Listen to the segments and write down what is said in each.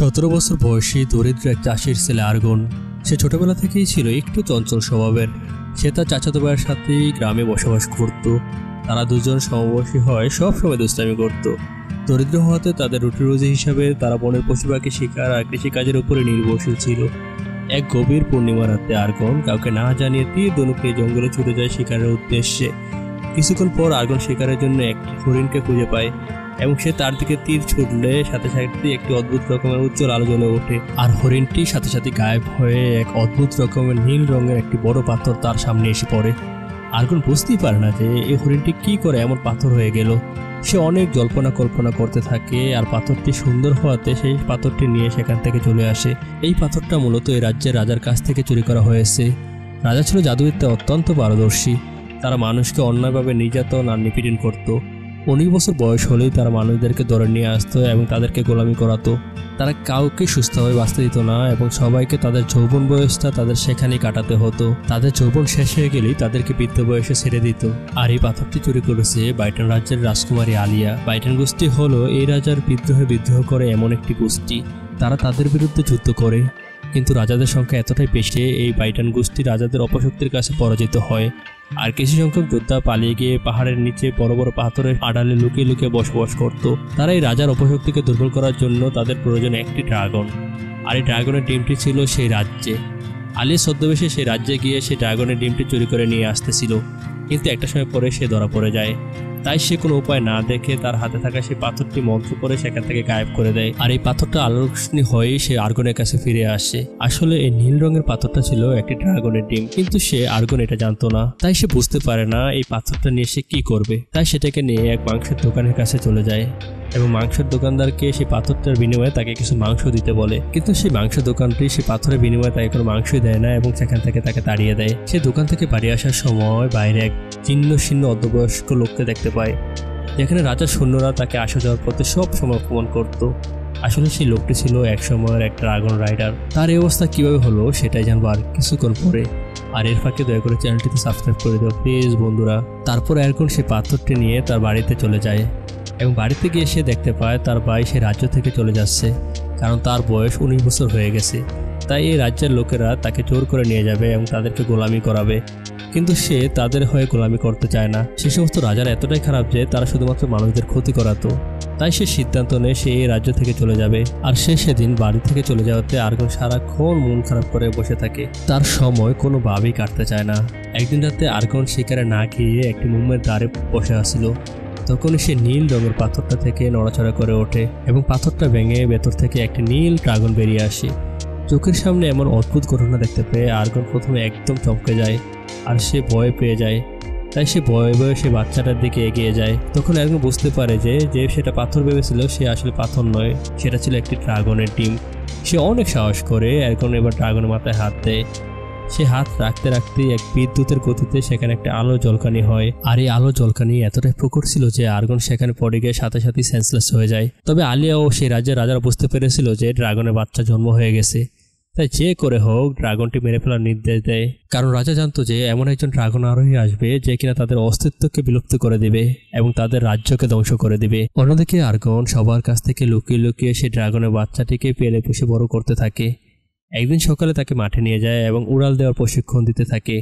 17 বছর বয়সী দরিদ্র এক চাষির ছেলে আর্গন। সে ছোটবেলা থেকেই ছিল একটু চঞ্চল স্বভাবের। সে তার চাচাতো ভাইয়ের সাথেই গ্রামে বসবাস করত। তারা দুজন সমবয়সী হয় সবসময় দুষ্টামি করত। দরিদ্র হওয়াতে তাদের রুটি রুজি হিসাবে তারা বনের পশু পাখি শিকার আর কৃষিকাজের উপরে নির্ভরশীল ছিল। এক গভীর পূর্ণিমা রাতে আর্গন কাউকে না জানিয়ে তীর ধনুক নিয়ে জঙ্গলে ছুটে যায় শিকারের উদ্দেশ্যে। কিছুক্ষণ পর আর্গন শিকারের জন্য একটি হরিণকে খুঁজে পায় এবং সে তার দিকে তীর ছুটলে সাথে সাথে একটি অদ্ভুত রকমের উজ্জ্বল আলো জ্বলে ওঠে, আর হরিণটি সাথে সাথে গায়েব হয়ে এক অদ্ভুত রকমের নীল রঙের একটি বড় পাথর তার সামনে এসে পড়ে। আর্গন বুঝতেই পারে না যে এই হরিণটি কি করে এমন পাথর হয়ে গেল। সে অনেক জল্পনা কল্পনা করতে থাকে, আর পাথরটি সুন্দর হওয়াতে সেই পাথরটি নিয়ে সেখান থেকে চলে আসে। এই পাথরটা মূলত এই রাজ্যের রাজার কাছ থেকে চুরি করা হয়েছে। রাজা ছিল জাদুবিদ্যায় অত্যন্ত পারদর্শী। তারা মানুষকে অন্যায়ভাবে নির্যাতন আর নিপীড়ন করত। 19 বছর বয়স হলেই তারা মানুষদেরকে ধরে নিয়ে আসতো এবং তাদেরকে গোলামি করাতো। তারা কাউকে সুস্থভাবে বাঁচতে দিত না এবং সবাইকে তাদের যৌবন বয়সটা তাদের সেখানেই কাটাতে হতো। তাদের যৌবন শেষ হয়ে গেলেই তাদেরকে বৃদ্ধ বয়সে ছেড়ে দিত। আর এই পাথরটি চুরি করেছে বাইটান রাজ্যের রাজকুমারী আলিয়া। বাইটান গোষ্ঠী হলো এই রাজার বিদ্রোহ করে এমন একটি গোষ্ঠী। তারা তাদের বিরুদ্ধে যুদ্ধ করে, কিন্তু রাজাদের সংখ্যা এতটাই বেশি এই বাইটান গোষ্ঠী রাজাদের অপশক্তির কাছে পরাজিত হয়। আর কিছু সংখ্যক যোদ্ধা পালিয়ে গিয়ে পাহাড়ের নিচে বড় বড় পাথরের আড়ালে লুকিয়ে লুকিয়ে বসবাস করত। তারা এই রাজার অপশক্তিকে দুর্বল করার জন্য তাদের প্রয়োজন একটি ড্রাগন, আর এই ড্রাগনের ডিমটি ছিল সেই রাজ্যে। আলিয়া ছদ্মবেশে সেই রাজ্যে গিয়ে সেই ড্রাগনের ডিমটি চুরি করে নিয়ে আসতেছিল, কিন্তু একটা সময় পরে সে ধরা পড়ে যায়। তাই সে কোনো উপায় না দেখে তার হাতে থাকা সেই পাথরটি মন্ত্র করে সেখান থেকে গায়েব করে দেয়। আর এই পাথরটা আলোর রোশনি হয়ে সে আর্গনের কাছে ফিরে আসে। আসলে এই নীল রঙের পাথরটা ছিল একটি ড্রাগনের ডিম, কিন্তু সে আর্গন এটা জানতো না। তাই সে বুঝতে পারে না এই পাথরটা নিয়ে সে কি করবে। তাই সেটাকে নিয়ে এক মাংসের দোকানের কাছে চলে যায় এবং মাংসের দোকানদারকে সেই পাথরটার বিনিময়ে তাকে কিছু মাংস দিতে বলে। কিন্তু সেই মাংসের দোকানটি সেই পাথরের বিনিময়ে তাকে কোনো মাংসই দেয় না এবং সেখান থেকে তাকে তাড়িয়ে দেয়। সে দোকান থেকে বাড়ি আসার সময় বাইরে এক জীর্ণ শীর্ণ অর্ধবয়স্ক লোককে দেখতে পায়, যেখানে রাজার সৈন্যরা তাকে আসা যাওয়ার পথে সব সময় অপমান করত। আসলে সেই লোকটি ছিল এক সময়ের একটা ড্রাগন রাইডার। তার এই অবস্থা কিভাবে হলো সেটাই জানবো আর কিছুক্ষণ পরে। আর এর ফাঁকে দয়া করে চ্যানেলটিতে সাবস্ক্রাইব করে দাও প্লিজ বন্ধুরা। তারপর আর্গন সেই পাথরটি নিয়ে তার বাড়িতে চলে যায় এবং বাড়িতে গিয়ে সে দেখতে পায় তার ভাই সে রাজ্য থেকে চলে যাচ্ছে, কারণ তার বয়স 19 বছর হয়ে গেছে। তাই এই রাজ্যের লোকেরা তাকে জোর করে নিয়ে যাবে এবং তাদেরকে গোলামি করাবে, কিন্তু সে তাদের হয়ে গোলামি করতে চায় না। সে সমস্ত রাজারা এতটাই খারাপ যে তারা শুধুমাত্র মানুষদের ক্ষতি করাতো। তাই সে সিদ্ধান্ত নেয় সে এই রাজ্য থেকে চলে যাবে। আর সে সেদিন বাড়ি থেকে চলে যাওয়াতে আর্গন সারাক্ষণ মন খারাপ করে বসে থাকে। তার সময় কোনোভাবেই কাটতে চায় না। একদিন রাতে আর্গন শিকারে না গিয়ে একটি মোমের দ্বারে বসে আসছিল। তখন সে নীল রঙের পাথরটা থেকে নড়াচড়া করে ওঠে এবং পাথরটা ভেঙে ভেতর থেকে একটি নীল ড্রাগন বেরিয়ে আসে। চোখের সামনে এমন অদ্ভুত ঘটনা দেখতে পেয়ে আর্গন প্রথমে একদম চমকে যায় আর সে ভয় পেয়ে যায়। তাই সে ভয়ে ভয়ে সে বাচ্চাটার দিকে এগিয়ে যায়। তখন আর্গন বুঝতে পারে যে সেটা পাথর ভেবেছিল সে আসলে পাথর নয়, সেটা ছিল একটি ড্রাগনের ডিম। সে অনেক সাহস করে আর্গন এবার ড্রাগনের মাথায় হাত দেয়। সে হাত রাখতে রাখতেই এক বিদ্যুতের গতিতে সেখানে একটা আলো জলকানি হয়, আর এই আলো জলকানি এতটাই প্রকট ছিল যে আর্গন সেখানে পড়ে গিয়ে সাথে সাথে সেন্সলেস হয়ে যায়। তবে আলিয়া ও সেই রাজ্যের রাজারা বুঝতে পেরেছিল যে ড্রাগনের বাচ্চা জন্ম হয়ে গেছে। তাই যে করে হোক ড্রাগনটি মেরে ফেলার নির্দেশ দেয়, কারণ রাজা জানতো যে এমন একজন ড্রাগন আরোহী আসবে যে কিনা তাদের অস্তিত্বকে বিলুপ্ত করে দেবে এবং তাদের রাজ্যকে ধ্বংস করে দেবে। অন্যদিকে আর্গন সবার কাছ থেকে লুকিয়ে লুকিয়ে সেই ড্রাগনের বাচ্চাটিকে পেলে পুষে বড় করতে থাকে। একদিন সকালে তাকে মাঠে নিয়ে যায় এবং উড়াল দেওয়ার প্রশিক্ষণ দিতে থাকে।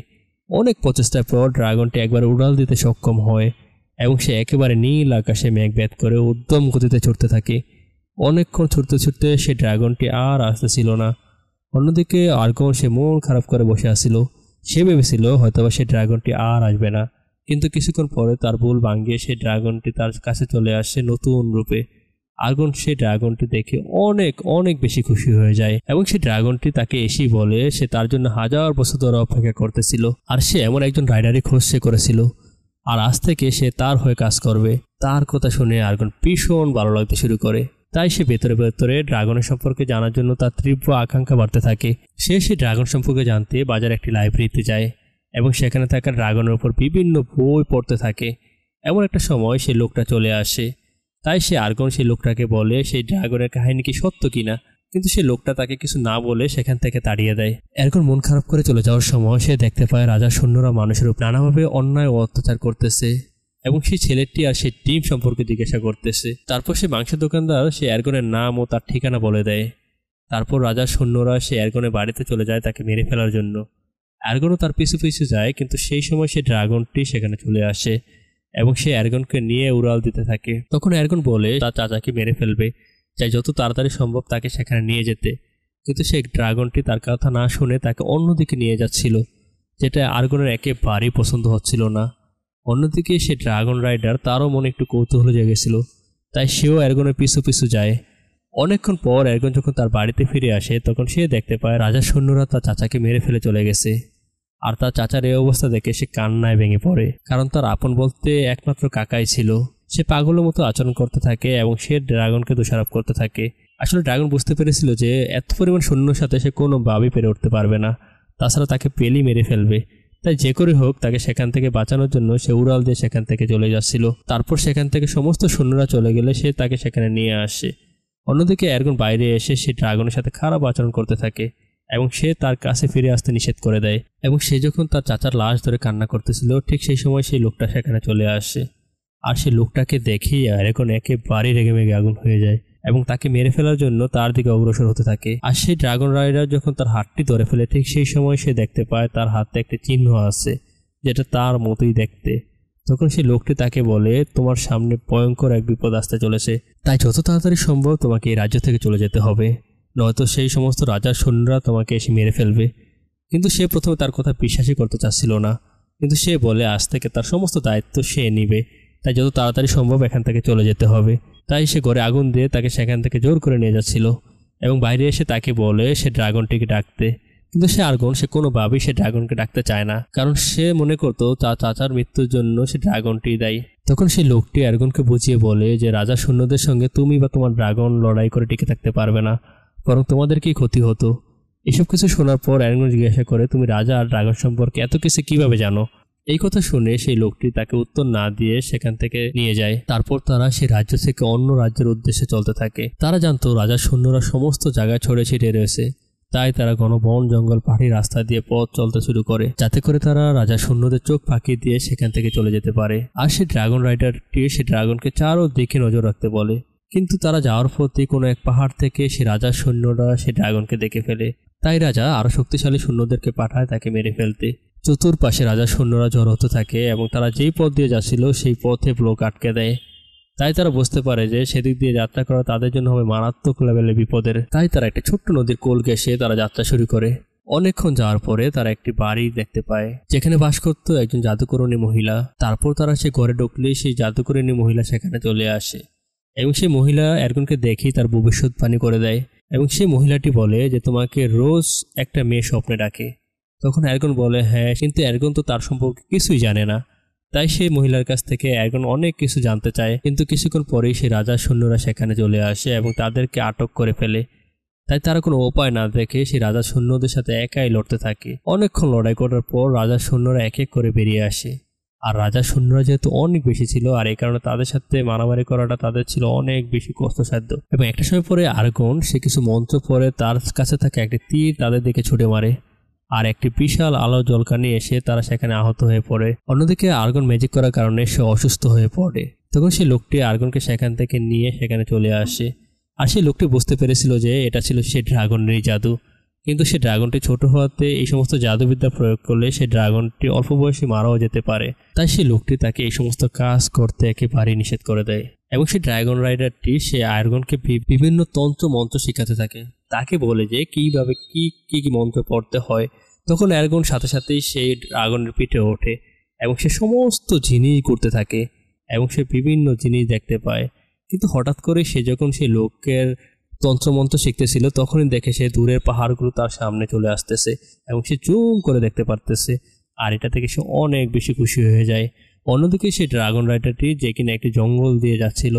অনেক প্রচেষ্টার পর ড্রাগনটি একবার উড়াল দিতে সক্ষম হয় এবং সে একেবারে নীল আকাশে মেঘ ভেদ করে উদ্যম গতিতে ছুটতে থাকে। অনেকক্ষণ ছুটতে ছুটতে সে ড্রাগনটি আর আসতেছিল না। অন্যদিকে আর্গন সে মন খারাপ করে বসে আসছিল। সে ভেবেছিল হয়তোবা সে ড্রাগনটি আর আসবে না, কিন্তু কিছুক্ষণ পরে তার ভুল ভাঙিয়ে সেই ড্রাগনটি তার কাছে চলে আসে নতুন রূপে। আর্গন সেই ড্রাগনটি দেখে অনেক অনেক বেশি খুশি হয়ে যায় এবং সেই ড্রাগনটি তাকে এসেই বলে সে তার জন্য 1000 বছর ধরে অপেক্ষা করতেছিল, আর সে এমন একজন রাইডারই খোঁজ সে করেছিল, আর আজ থেকে সে তার হয়ে কাজ করবে। তার কথা শুনে আর্গন ভীষণ ভালো লাগতে শুরু করে। তাই সে ভেতরে ভেতরে ড্রাগনের সম্পর্কে জানার জন্য তার তীব্র আকাঙ্ক্ষা বাড়তে থাকে। সে সেই ড্রাগন সম্পর্কে জানতে বাজারে একটি লাইব্রেরিতে যায় এবং সেখানে থাকা ড্রাগনের উপর বিভিন্ন বই পড়তে থাকে। এমন একটা সময় সেই লোকটা চলে আসে। তাই সে আর্গন সেই লোকটাকে বলে সেই ড্রাগনের কাহিনী কি সত্য কিনা, কিন্তু সেই লোকটা তাকে কিছু না বলে সেখান থেকে তাড়িয়ে দেয়। আর্গন মন খারাপ করে চলে যাওয়ার সময় সে দেখতে পায় রাজার সৈন্যরা মানুষের উপর নানাভাবে অন্যায় ও অত্যাচার করতেছে এবং সেই ছেলেটি আর সেই টিম সম্পর্কে জিজ্ঞাসা করতেছে। তারপর সে মাংসের দোকানদার সে আর্গনের নাম ও তার ঠিকানা বলে দেয় তারপর রাজার সৈন্যরা সে অ্যারগনের বাড়িতে চলে যায় তাকে মেরে ফেলার জন্য। অ্যারগনও তার পিছু পিছু যায়, কিন্তু সেই সময় সে ড্রাগনটি সেখানে চলে আসে এবং সে অ্যারগনকে নিয়ে উড়াল দিতে থাকে। তখন অ্যারগন বলে তার চাচাকে মেরে ফেলবে, চাই যত তাড়াতাড়ি সম্ভব তাকে সেখানে নিয়ে যেতে। কিন্তু সেই ড্রাগনটি তার কথা না শুনে তাকে অন্যদিকে নিয়ে যাচ্ছিল, যেটা অ্যারগনের একেবারেই পছন্দ হচ্ছিল না। অন্যদিকে সে ড্রাগন রাইডার, তারও মনে একটু কৌতূহল জেগেছিল, তাই সেও অ্যারগনের পিছু পিছু যায়। অনেকক্ষণ পর অ্যারগন যখন তার বাড়িতে ফিরে আসে তখন সে দেখতে পায় রাজার সৈন্যরা তার চাচাকে মেরে ফেলে চলে গেছে। আর তার চাচার এই অবস্থা দেখে সে কান্নায় ভেঙে পড়ে, কারণ তার আপন বলতে একমাত্র কাকাই ছিল। সে পাগলের মতো আচরণ করতে থাকে এবং সে ড্রাগনকে দোষারোপ করতে থাকে। আসলে ড্রাগন বুঝতে পেরেছিল যে এত পরিমাণ সৈন্যর সাথে সে কোনোভাবেই পেরে উঠতে পারবে না, তাছাড়া তাকে পেলেই মেরে ফেলবে। তাই যে করে হোক তাকে সেখান থেকে বাঁচানোর জন্য সে উড়াল দিয়ে সেখান থেকে চলে যাচ্ছিল। তারপর সেখান থেকে সমস্ত সৈন্যরা চলে গেলে সে তাকে সেখানে নিয়ে আসে। অন্যদিকে অ্যারগন বাইরে এসে সে ড্রাগনের সাথে খারাপ আচরণ করতে থাকে এবং সে তার কাছে ফিরে আসতে নিষেধ করে দেয়। এবং সে যখন তার চাচার লাশ ধরে কান্না করতেছিল ঠিক সেই সময় সেই লোকটা সেখানে চলে আসে। আর সেই লোকটাকে দেখেই অ্যারগন একেবারেই রেগে মেগে আগুন হয়ে যায় এবং তাকে মেরে ফেলার জন্য তার দিকে অগ্রসর হতে থাকে। আর সেই ড্রাগন রাইডার যখন তার হাতটি ধরে ফেলে ঠিক সেই সময় সে দেখতে পায় তার হাতে একটি চিহ্ন আছে, যেটা তার মতোই দেখতে। তখন সেই লোকটি তাকে বলে, তোমার সামনে ভয়ঙ্কর এক বিপদ আসতে চলেছে, তাই যত তাড়াতাড়ি সম্ভব তোমাকে এই রাজ্য থেকে চলে যেতে হবে, নয়তো সেই সমস্ত রাজার সৈন্যরা তোমাকে এসে মেরে ফেলবে। কিন্তু সে প্রথমে তার কথা বিশ্বাসই করতে চাচ্ছিল না, কিন্তু সে বলে আজ থেকে তার সমস্ত দায়িত্ব সে নিবে, তাই যত তাড়াতাড়ি সম্ভব এখান থেকে চলে যেতে হবে। তাই সে ঘরে আগুন দিয়ে তাকে সেখান থেকে জোর করে নিয়ে যাচ্ছিল এবং বাইরে এসে তাকে বলে সে ড্রাগনটিকে ডাকতে। কিন্তু সে আর্গন সে কোনোভাবেই সে ড্রাগনকে ডাকতে চায় না, কারণ সে মনে করতো তার চাচার মৃত্যুর জন্য সে ড্রাগনটি দায়ী। তখন সেই লোকটি আর্গনকে বুঝিয়ে বলে যে রাজার সৈন্যদের সঙ্গে তুমি বা তোমার ড্রাগন লড়াই করে টিকে থাকতে পারবে না, বরং তোমাদেরকেই ক্ষতি হতো। এসব কিছু শোনার পর আর্গন জিজ্ঞাসা করে, তুমি রাজা আর ড্রাগন সম্পর্কে এত কিছু কিভাবে জানো? এই কথা শুনে সেই লোকটি তাকে উত্তর না দিয়ে সেখান থেকে নিয়ে যায়। তারপর তারা সেই রাজ্য থেকে অন্য রাজ্যের উদ্দেশ্যে চলতে থাকে। তারা জানতো রাজার সৈন্যরা সমস্ত জায়গায় ছড়ে ছিটিয়ে রয়েছে, তাই তারা ঘন বন জঙ্গল পাহাড়ি রাস্তা দিয়ে পথ চলতে শুরু করে, যাতে করে তারা রাজার সৈন্যদের চোখ ফাঁকি দিয়ে সেখান থেকে চলে যেতে পারে। আর সেই ড্রাগন রাইডারটি সে ড্রাগনকে চারদিকে নজর রাখতে বলে, কিন্তু তারা যাওয়ার পথে কোনো এক পাহাড় থেকে সে রাজার সৈন্যরা সে ড্রাগনকে দেখে ফেলে। তাই রাজা আরো শক্তিশালী সৈন্যদেরকে পাঠায় তাকে মেরে ফেলতে। চতুর্পাশে রাজার সৈন্যরা জড়ো হতে থাকে এবং তারা যেই পথ দিয়ে যাচ্ছিল সেই পথে ব্লক আটকে দেয়। তাই তারা বুঝতে পারে যে সেদিক দিয়ে যাত্রা করা তাদের জন্য হবে মারাত্মক লেভেলের বিপদের। তাই তারা একটি ছোট্ট নদীর কোল ঘেঁষে তারা যাত্রা শুরু করে। অনেকক্ষণ যাওয়ার পরে তারা একটি বাড়ি দেখতে পায়, যেখানে বাস করত একজন জাদুকরণী মহিলা। তারপর তারা সে ঘরে ঢুকলে সেই জাদুকরণী মহিলা সেখানে চলে আসে এবং সেই মহিলা আর্গনকে দেখেই তার ভবিষ্যৎবাণী করে দেয়। এবং সেই মহিলাটি বলে যে তোমাকে রোজ একটা মেয়ে স্বপ্নে ডাকে। তখন আর্গন বলে হ্যাঁ, কিন্তু আর্গন তো তার সম্পর্কে কিছুই জানে না। তাই সেই মহিলার কাছ থেকে আর্গন অনেক কিছু জানতে চায়, কিন্তু কিছুক্ষণ পরেই সেই রাজার সৈন্যরা সেখানে চলে আসে এবং তাদেরকে আটক করে ফেলে। তাই তারা কোনো উপায় না দেখে সেই রাজার সৈন্যদের সাথে একাই লড়তে থাকে। অনেকক্ষণ লড়াই করার পর রাজার সৈন্যরা এক এক করে বেরিয়ে আসে। আর রাজার সৈন্যরা যেহেতু অনেক বেশি ছিল, আর এই কারণে তাদের সাথে মারামারি করাটা তাদের ছিল অনেক বেশি কষ্টসাধ্য। এবং একটা সময় পরে আর্গন সে কিছু মন্ত্র পরে তার কাছে থাকে একটি তীর তাদের দিকে ছুটে মারে, আর একটি বিশাল আলো জলকানি এসে তারা সেখানে আহত হয়ে পড়ে। অন্যদিকে আর্গন ম্যাজিক করার কারণে সে অসুস্থ হয়ে পড়ে। তখন সেই লোকটি আর্গনকে সেখান থেকে নিয়ে সেখানে চলে আসে। আর সেই লোকটি বুঝতে পেরেছিল যে এটা ছিল সে ড্রাগনেরই জাদু, কিন্তু সে ড্রাগনটি ছোট হওয়াতে এই সমস্ত জাদুবিদ্যা প্রয়োগ করলে সে ড্রাগনটি অল্প বয়সে মারাও যেতে পারে। তাই সেই লোকটি তাকে এই সমস্ত কাজ করতে একেবারেই নিষেধ করে দেয়। এবং সেই ড্রাগন রাইডারটি সে আর্গনকে বিভিন্ন তন্ত্র মন্ত্র শিখাতে থাকে, তাকে বলে যে কীভাবে কি মন্ত্র পড়তে হয়। তখন আর্গন সাথে সাথেই সেই ড্রাগনের পিঠে ওঠে এবং সে সমস্ত জিনিস ঘুরতে থাকে এবং সে বিভিন্ন জিনিস দেখতে পায়। কিন্তু হঠাৎ করে সে যখন সেই লোকের তন্ত্রমন্ত্র শিখতেছিল তখনই দেখে সে দূরের পাহাড়গুলো তার সামনে চলে আসতেছে এবং সে জুম করে দেখতে পারতেছে, আর এটা থেকে সে অনেক বেশি খুশি হয়ে যায়। অন্যদিকে সেই ড্রাগন রাইডারটি যে কিনা একটি জঙ্গল দিয়ে যাচ্ছিল,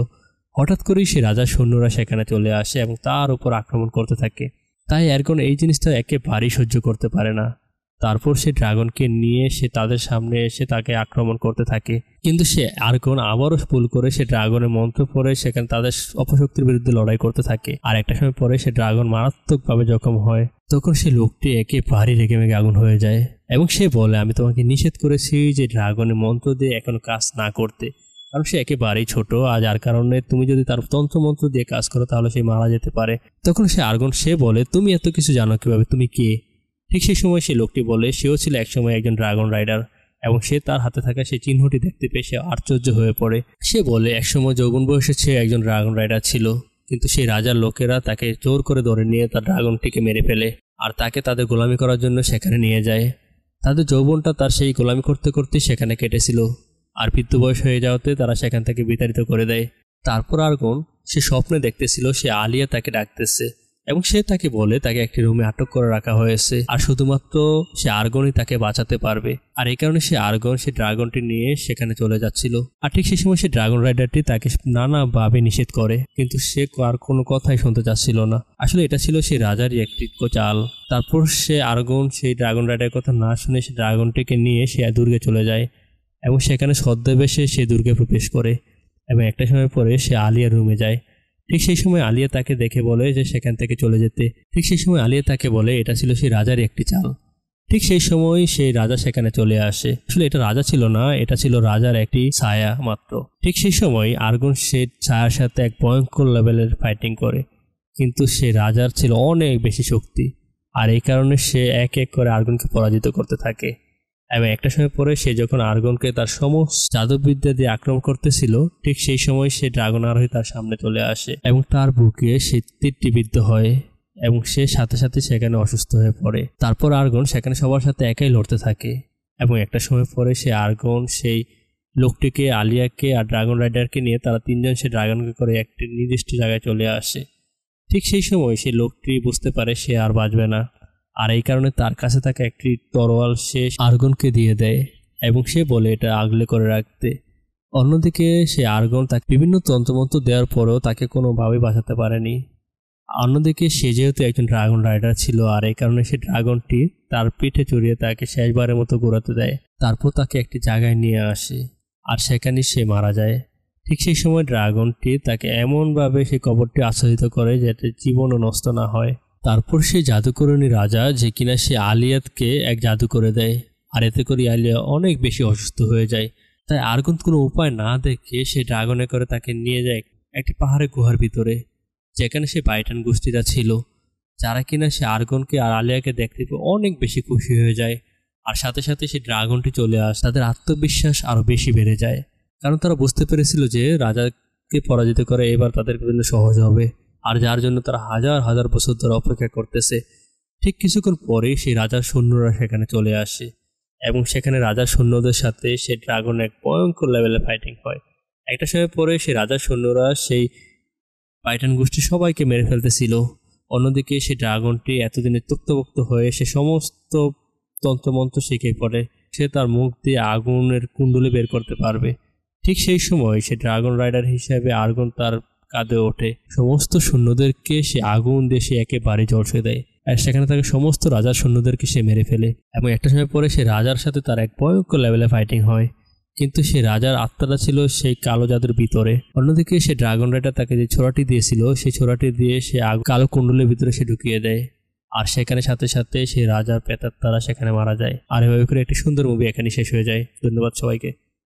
হঠাৎ করেই সে রাজার সৈন্যরা সেখানে চলে আসে এবং তার উপর আক্রমণ করতে থাকে। তাই আর্গন এই জিনিসটা একেবারেই সহ্য করতে পারে না। তারপর সে ড্রাগনকে নিয়ে সে তাদের সামনে এসে তাকে আক্রমণ করতে থাকে, কিন্তু সে আর্গন আবারও ভুল করে সে ড্রাগনের মন্ত্র পড়ে সেখানে তাদের অপশক্তির বিরুদ্ধে লড়াই করতে থাকে। আর একটা সময় পরে সে ড্রাগন মারাত্মকভাবে জখম হয়। তখন সে লোকটি একেবারেই রেগে মেগে আগুন হয়ে যায় এবং সে বলে আমি তোমাকে নিষেধ করেছি যে ড্রাগনের মন্ত্র দিয়ে এখন কাজ না করতে, কারণ সে একেবারেই ছোট, আর যার কারণে তুমি যদি তার তন্ত্রমন্ত্র দিয়ে কাজ করো তাহলে সে মারা যেতে পারে। তখন সে আর্গন সে বলে, তুমি এত কিছু জানো কিভাবে, তুমি কে? ঠিক সেই সময় সে লোকটি বলে সেও ছিল একসময় একজন ড্রাগন রাইডার, এবং সে তার হাতে থাকা সেই চিহ্নটি দেখতে পেয়ে সে আশ্চর্য হয়ে পড়ে। সে বলে একসময় যৌবন বয়সে সে একজন ড্রাগন রাইডার ছিল, কিন্তু সেই রাজার লোকেরা তাকে জোর করে ধরে নিয়ে তার ড্রাগনটিকে মেরে ফেলে আর তাকে তাদের গোলামি করার জন্য সেখানে নিয়ে যায়। তাদের যৌবনটা তার সেই গোলামি করতে করতে সেখানে কেটেছিল, আর বৃদ্ধ বয়স হয়ে যাওয়াতে তারা সেখান থেকে বিতাড়িত করে দেয়। তারপর আর্গন সে স্বপ্নে দেখতেছিল সে আলিয়া তাকে ডাকতেছে, এবং সে তাকে বলে তাকে একটি রুমে আটক করে রাখা হয়েছে আর শুধুমাত্র সে আর্গনই তাকে বাঁচাতে পারবে। আর এই কারণে সে আর্গন সে ড্রাগনটি নিয়ে সেখানে চলে যাচ্ছিল। আর ঠিক সেই সময় সে ড্রাগন রাইডারটি তাকে নানাভাবে নিষেধ করে, কিন্তু সে আর কোনো কথাই শুনতে চাচ্ছিল না। আসলে এটা ছিল সেই রাজারই একটি চাল। তারপর সে আর্গন সেই ড্রাগন রাইডারের কথা না শুনে সে ড্রাগনটিকে নিয়ে সে দুর্গে চলে যায়, এবং সেখানে ছদ্মবেশে সে দুর্গে প্রবেশ করে, এবং একটা সময় পরে সে আলিয়ার রুমে যায়। ঠিক সেই সময় আলিয়া তাকে দেখে বলে যে সেখান থেকে চলে যেতে। ঠিক সেই সময় আলিয়া তাকে বলে এটা ছিল সেই রাজারই একটি চাল। ঠিক সেই সময় সেই রাজা সেখানে চলে আসে। আসলে এটা রাজা ছিল না, এটা ছিল রাজার একটি ছায়া মাত্র। ঠিক সেই সময় আর্গন সে ছায়ার সাথে এক ভয়ঙ্কর লেভেলের ফাইটিং করে, কিন্তু সে রাজার ছিল অনেক বেশি শক্তি, আর এই কারণে সে এক এক করে আর্গনকে পরাজিত করতে থাকে। এবং একটা সময় পরে সে যখন আর্গনকে তার সমস্ত জাদুবিদ্যা দিয়ে আক্রমণ করতেছিল, ঠিক সেই সময় সে ড্রাগন আরোহী তার সামনে চলে আসে এবং তার বুকে সে তীরটি বিদ্ধ হয়, এবং সে সাথে সাথে সেখানে অসুস্থ হয়ে পড়ে। তারপর আর্গন সেখানে সবার সাথে একাই লড়তে থাকে, এবং একটা সময় পরে সে আর্গন সেই লোকটিকে, আলিয়াকে আর ড্রাগন রাইডারকে নিয়ে তারা তিনজন সে ড্রাগনকে করে একটি নির্দিষ্ট জায়গায় চলে আসে। ঠিক সেই সময় সেই লোকটি বুঝতে পারে সে আর বাঁচবে না, আর এই কারণে তার কাছে থাকা একটি তরোয়াল সে আর্গনকে দিয়ে দেয়, এবং সে বলে এটা আগলে করে রাখতে। অন্যদিকে সে আর্গন তাকে বিভিন্ন তন্ত্রমন্ত্র দেওয়ার পরেও তাকে কোনোভাবেই বাঁচাতে পারেনি। অন্যদিকে সে যেহেতু একজন ড্রাগন রাইডার ছিল, আর এই কারণে সে ড্রাগনটি তার পিঠে চড়িয়ে তাকে শেষবারের মতো ঘোরাতে দেয়। তারপর তাকে একটি জায়গায় নিয়ে আসে, আর সেখানে সে মারা যায়। ঠিক সেই সময় ড্রাগনটি তাকে এমনভাবে সেই কবরটি আচ্ছাদিত করে যাতে জীবনও নষ্ট না হয়। তারপর সেই জাদুকরণী রাজা, যে কিনা সে আলিয়াতকে এক জাদু করে দেয়, আর এতে করে আলিয়া অনেক বেশি অসুস্থ হয়ে যায়। তাই আর্গন কোনো উপায় না দেখে সে ড্রাগনে করে তাকে নিয়ে যায় একটি পাহাড়ের গুহার ভিতরে, যেখানে সে বাইটান গোষ্ঠীরা ছিল, যারা কিনা সে আর্গনকে আর আলিয়াকে দেখতে পেয়ে অনেক বেশি খুশি হয়ে যায়। আর সাথে সাথে সে ড্রাগনটি চলে আসে, তাদের আত্মবিশ্বাস আরও বেশি বেড়ে যায়, কারণ তারা বুঝতে পেরেছিল যে রাজাকে পরাজিত করে এবার তাদের জন্য সহজ হবে, আর যার জন্য তারা হাজার হাজার বছর ধরে অপেক্ষা করতেছে। ঠিক কিছুক্ষণ পরেই সেই রাজার সৈন্যরা সেখানে চলে আসে, এবং সেখানে রাজার সৈন্যদের সাথে সেই ড্রাগন এক ভয়ঙ্কর লেভেলে ফাইটিং হয়। একটা সময় পরে সেই রাজার সৈন্যরা সেই পাইটান গোষ্ঠী সবাইকে মেরে ফেলতেছিল। অন্যদিকে সেই ড্রাগনটি এতদিনে তক্তভুক্ত হয়ে সে সমস্ত তন্ত্রমন্ত্র শিখে পড়ে, সে তার মুখ দিয়ে আগুনের কুণ্ডলি বের করতে পারবে। ঠিক সেই সময় সে ড্রাগন রাইডার হিসেবে আর্গন তার কাঁধে ওঠে, সমস্ত সৈন্যদেরকে সে আগুন দিয়ে সে একেবারে ঝলসে দেয়, আর সেখানে তাকে সমস্ত রাজার সৈন্যদেরকে সে মেরে ফেলে। এবং একটা সময় পরে সে রাজার সাথে তার এক ভয়ঙ্কর লেভেলে ফাইটিং হয়, কিন্তু সে রাজার আত্মাটা ছিল সেই কালো জাদুর ভিতরে। অন্যদিকে সে ড্রাগন রাইডার তাকে যে ছোরাটি দিয়েছিল, সেই ছোরাটি দিয়ে সে কালো কুণ্ডলের ভিতরে সে ঢুকিয়ে দেয়, আর সেখানে সাথে সাথে সে রাজার প্রেতাত্মারা সেখানে মারা যায়। আর এভাবে করে একটি সুন্দর মুভি এখানে শেষ হয়ে যায়। ধন্যবাদ সবাইকে।